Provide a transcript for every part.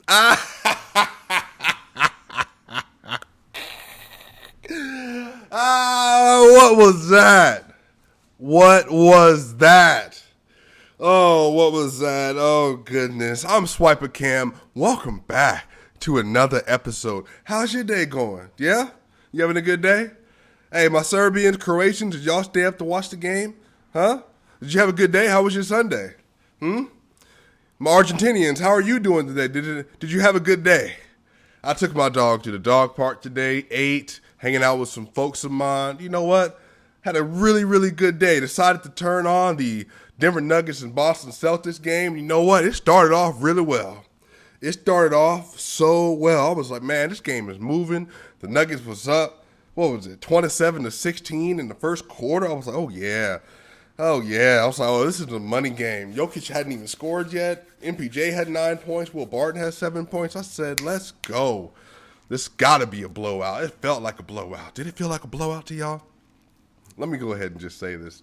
What was that? What was that? Oh, what was that? Oh, goodness. I'm Swiper Cam. Welcome back to another episode. How's your day going? Yeah? You having a good day? Hey, my Serbians, Croatians, did y'all stay up to watch the game? Huh? Did you have a good day? How was your Sunday? My Argentinians, how are you doing today? Did you have a good day? I took my dog to the dog park today, ate, hanging out with some folks of mine. You know what? Had a really, really good day. Decided to turn on the Denver Nuggets and Boston Celtics game. You know what? It started off really well. It started off so well. I was like, man, this game is moving. The Nuggets was up, 27-16 in the first quarter. I was like, oh, yeah. I was like, oh, this is a money game. Jokic hadn't even scored yet. MPJ had 9 points. Will Barton has 7 points. I said, let's go. This got to be a blowout. It felt like a blowout. Did it feel like a blowout to y'all? Let me go ahead and just say this.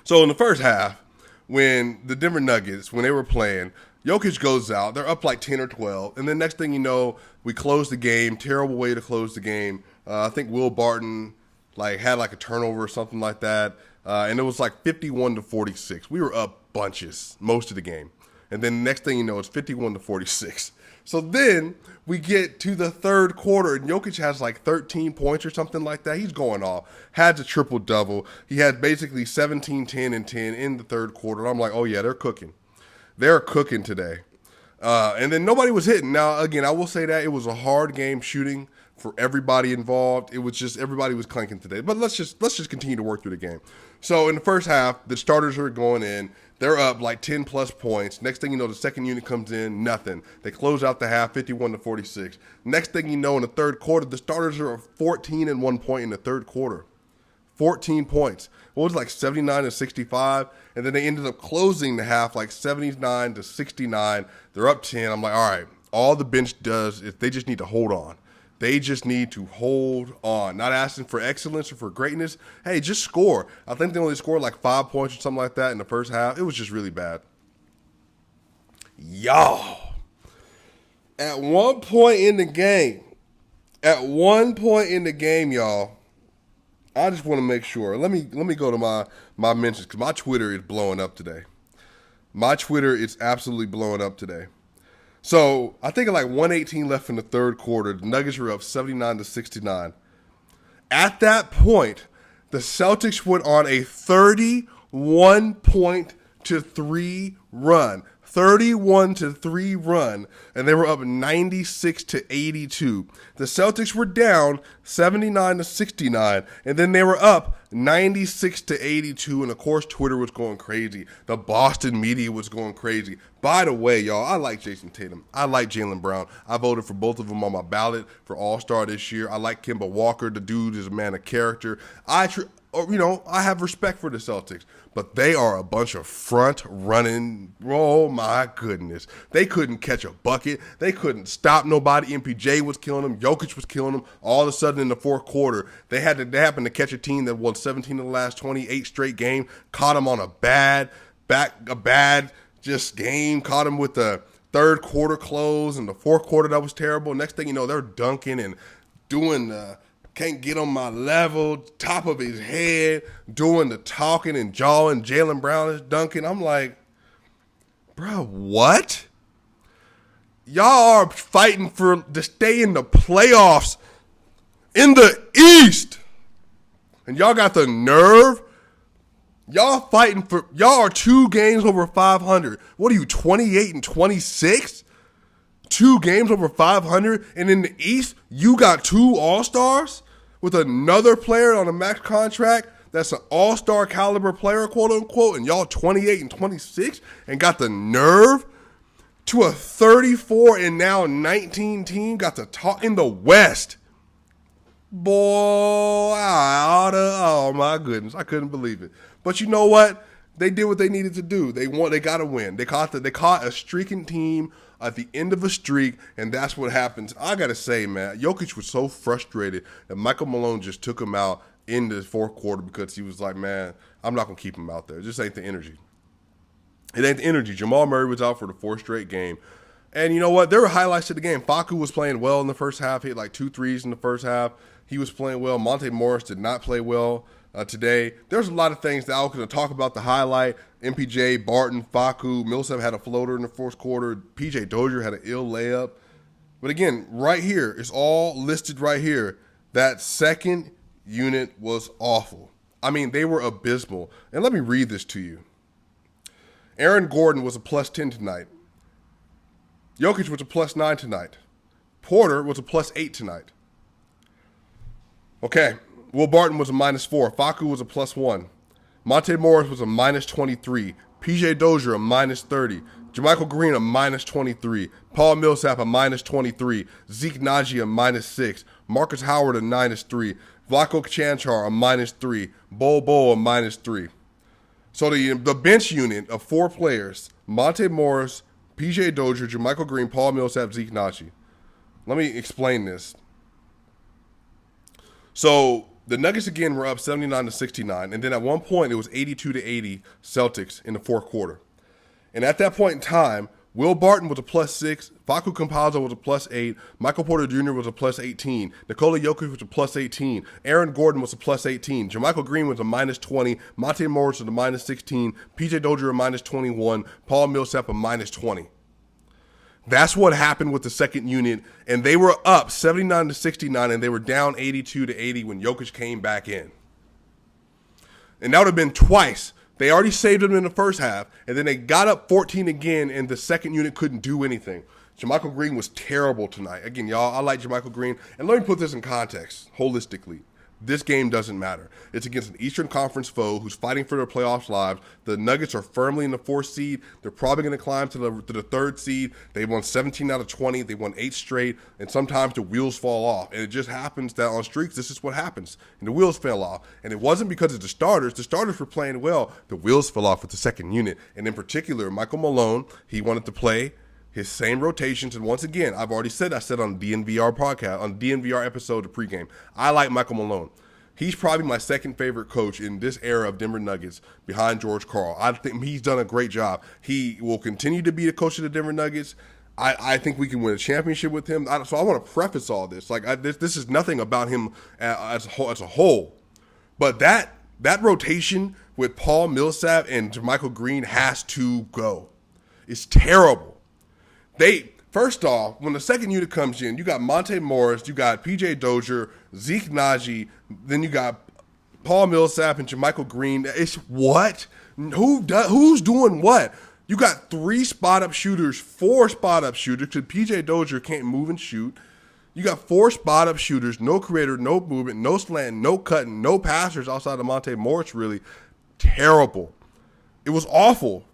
So in the first half, when the Denver Nuggets, when they were playing, Jokic goes out. They're up like 10 or 12. And then next thing you know, we close the game. Terrible way to close the game. I think Will Barton had a turnover or something like that. And it was like 51-46. We were up bunches most of the game. And then the next thing you know, it's 51-46. So then we get to the third quarter, and Jokic has 13 points or something like that. He's going off. Had a triple-double. He had basically 17, 10, and 10 in the third quarter. And I'm like, oh, yeah, they're cooking. They're cooking today. And then nobody was hitting. Now, again, I will say that it was a hard game shooting for everybody involved. It was just everybody was clanking today. But let's just continue to work through the game. So in the first half, the starters are going in. They're up 10-plus points. Next thing you know, the second unit comes in, nothing. They close out the half, 51-46. Next thing you know, in the third quarter, the starters are 14 and 1 point in the third quarter. 14 points. What was it, 79-65? And then they ended up closing the half 79-69. They're up 10. I'm like, all right, all the bench does is they just need to hold on. They just need to hold on. Not asking for excellence or for greatness. Hey, just score. I think they only scored 5 points or something like that in the first half. It was just really bad. Y'all, at one point in the game, y'all, I just want to make sure. Let me go to my mentions because my Twitter is blowing up today. My Twitter is absolutely blowing up today. So I think 118 left in the third quarter. The Nuggets were up 79-69. At that point, the Celtics went on a 31-3 run. 31-3 run, and they were up 96-82. The Celtics were down 79-69, and then they were up 96-82, and of course Twitter was going crazy. The Boston media was going crazy. By the way, y'all, I like Jason Tatum. I like Jaylen Brown. I voted for both of them on my ballot for All-Star this year. I like Kemba Walker. The dude is a man of character. I have respect for the Celtics, but they are a bunch of front-running, oh my goodness. They couldn't catch a bucket. They couldn't stop nobody. MPJ was killing them. Jokic was killing them. All of a sudden in the fourth quarter, they happened to catch a team that won 17 of the last 28 straight games, caught them on a bad game, caught them with the third quarter close, and the fourth quarter that was terrible. Next thing you know, they're dunking and doing can't get on my level, top of his head, doing the talking and jawing. Jaylen Brown is dunking. I'm like, bro, what? Y'all are fighting to stay in the playoffs in the East. And y'all got the nerve. Y'all are 2 games over 500. What are you, 28-26? 2 games over 500. And in the East, you got 2 All-Stars with another player on a max contract that's an all-star caliber player, quote unquote, and y'all 28-26 and got the nerve to a 34 and now 19 team got to talk in the West. Boy, oh my goodness, I couldn't believe it. But you know what? They did what they needed to do. They got to win. They caught a streaking team at the end of a streak, and that's what happens. I got to say, man, Jokic was so frustrated that Michael Malone just took him out in the fourth quarter because he was like, man, I'm not going to keep him out there. It just ain't the energy. It ain't the energy. Jamal Murray was out for the 4th straight game. And you know what? There were highlights to the game. Facu was playing well in the first half. He had like 2 threes in the first half. He was playing well. Monte Morris did not play well today. There's a lot of things that I was going to talk about. The highlight, MPJ, Barton, Facu, Millsap had a floater in the fourth quarter. PJ Dozier had an ill layup. But again, right here, it's all listed right here. That second unit was awful. I mean, they were abysmal. And let me read this to you. Aaron Gordon was a plus 10 tonight. Jokic was a plus 9 tonight. Porter was a plus 8 tonight. Okay, Will Barton was a minus 4. Facu was a plus 1. Monte Morris was a minus 23. PJ Dozier a minus 30. JaMychal Green a minus 23. Paul Millsap a minus 23. Zeke Naji a minus 6. Marcus Howard a minus 3. Vlatko Cancar a minus 3. Bol a minus 3. So the bench unit of 4 players, Monte Morris, PJ Dozier, JaMychal Green, Paul Millsap, Zeke Naji. Let me explain this. So the Nuggets again were up 79-69, and then at one point it was 82-80 Celtics in the fourth quarter. And at that point in time, Will Barton was a plus 6, Facu Campazzo was a plus 8, Michael Porter Jr. was a plus 18, Nikola Jokic was a plus 18, Aaron Gordon was a plus 18, JaMychal Green was a minus 20, Monte Morris was a minus 16, PJ Dozier a minus 21, Paul Millsap a minus 20. That's what happened with the second unit, and they were up 79-69, and they were down 82-80 when Jokic came back in. And that would have been twice. They already saved them in the first half, and then they got up 14 again, and the second unit couldn't do anything. JaMychal Green was terrible tonight. Again, y'all, I like JaMychal Green. And let me put this in context, holistically. This game doesn't matter. It's against an Eastern Conference foe who's fighting for their playoffs lives. The Nuggets are firmly in the 4th seed. They're probably going to climb to the 3rd seed. They won 17 out of 20. They won 8 straight. And sometimes the wheels fall off. And it just happens that on streaks, this is what happens. And the wheels fell off. And it wasn't because of the starters. The starters were playing well. The wheels fell off with the second unit. And in particular, Michael Malone, he wanted to play his same rotations. And once again, I said on the DNVR podcast, on the DNVR episode of pregame, I like Michael Malone. He's probably my second favorite coach in this era of Denver Nuggets behind George Karl. I think he's done a great job. He will continue to be the coach of the Denver Nuggets. I think we can win a championship with him. So I want to preface all this. This is nothing about him as a whole. But that rotation with Paul Millsap and JaMychal Green has to go. It's terrible. First off, when the second unit comes in, you got Monte Morris, you got PJ Dozier, Zeke Naji, then you got Paul Millsap and JaMychal Green. It's what? Who's doing what? You got 3 spot-up shooters, 4 spot-up shooters, because PJ Dozier can't move and shoot. You got 4 spot-up shooters, no creator, no movement, no slant, no cutting, no passers outside of Monte Morris, really. Terrible. It was awful.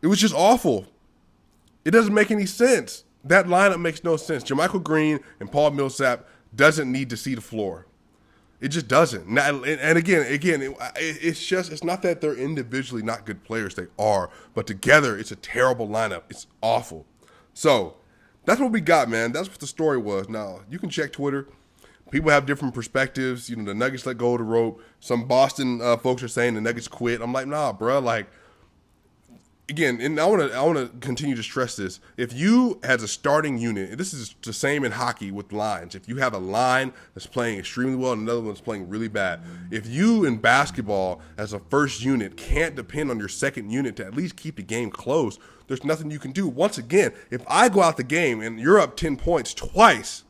It was just awful. It doesn't make any sense. That lineup makes no sense. JaMychal Green and Paul Millsap doesn't need to see the floor. It just doesn't. And again, it's not that they're individually not good players. They are. But together, it's a terrible lineup. It's awful. So that's what we got, man. That's what the story was. Now, you can check Twitter. People have different perspectives. You know, the Nuggets let go of the rope. Some Boston folks are saying the Nuggets quit. I'm like, nah, bro. Again, and I want to continue to stress this. If you, as a starting unit, and this is the same in hockey with lines, if you have a line that's playing extremely well and another one's playing really bad, if you in basketball as a first unit can't depend on your second unit to at least keep the game close, there's nothing you can do. Once again, if I go out the game and you're up 10 points twice,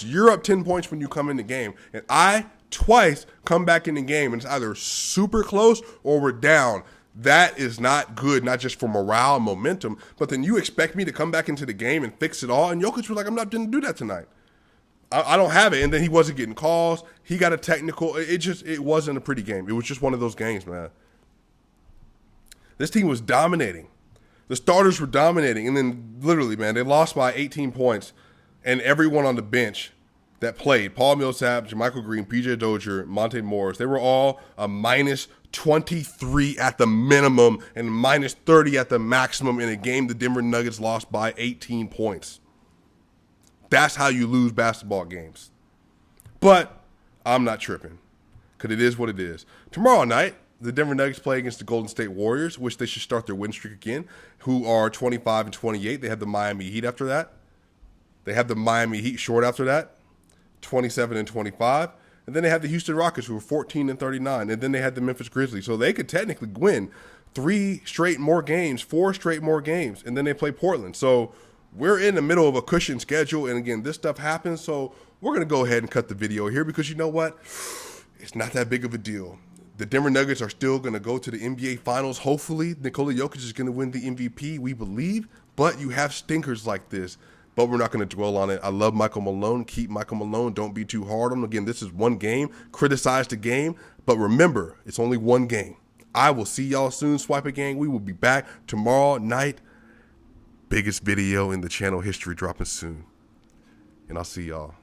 you're up 10 points when you come in the game, and I twice come back in the game and it's either super close or we're down, that is not good, not just for morale and momentum, but then you expect me to come back into the game and fix it all. And Jokic was like, I'm not going to do that tonight. I don't have it. And then he wasn't getting calls. He got a technical. It wasn't a pretty game. It was just one of those games, man. This team was dominating. The starters were dominating. And then literally, man, they lost by 18 points. And everyone on the bench that played, Paul Millsap, JaMychal Green, PJ Dozier, Monte Morris, they were all a minus 23 at the minimum and minus 30 at the maximum in a game the Denver Nuggets lost by 18 points. That's how you lose basketball games. But I'm not tripping because it is what it is. Tomorrow night, the Denver Nuggets play against the Golden State Warriors, which they should start their win streak again, who are 25 and 28. They have the Miami Heat after that. They have the Miami Heat short after that, 27 and 25. And then they have the Houston Rockets, who are 14 and 39. And then they had the Memphis Grizzlies. So they could technically win 4 straight more games. And then they play Portland. So we're in the middle of a cushion schedule. And again, this stuff happens. So we're going to go ahead and cut the video here because you know what? It's not that big of a deal. The Denver Nuggets are still going to go to the NBA Finals. Hopefully, Nikola Jokic is going to win the MVP, we believe. But you have stinkers like this. But we're not going to dwell on it. I love Michael Malone. Keep Michael Malone. Don't be too hard on him. Again, this is one game. Criticize the game. But remember, it's only one game. I will see y'all soon, Swiper Gang. We will be back tomorrow night. Biggest video in the channel history dropping soon. And I'll see y'all.